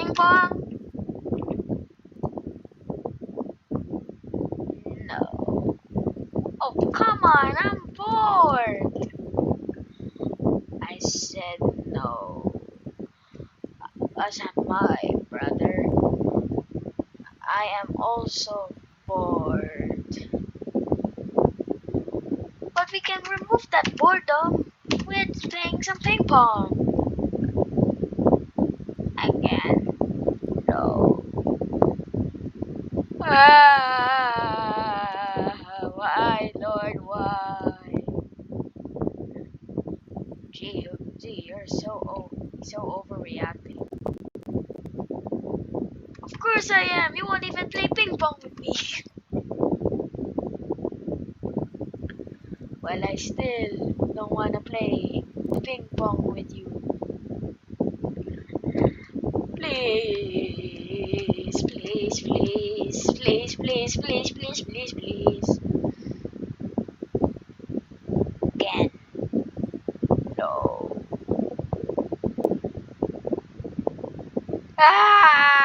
ping pong? No. Oh, come on, I'm bored. I said no. As am I, brother. I am also bored. But we can remove that boredom with playing some ping pong. Again. No. Why, Lord, why? Gee, you're so overreacting. Of course I am. You won't even play ping pong with me. Well, I still don't wanna play ping pong with you. Please, please, please, please, please, please, please, please, please. Again. No. Ah!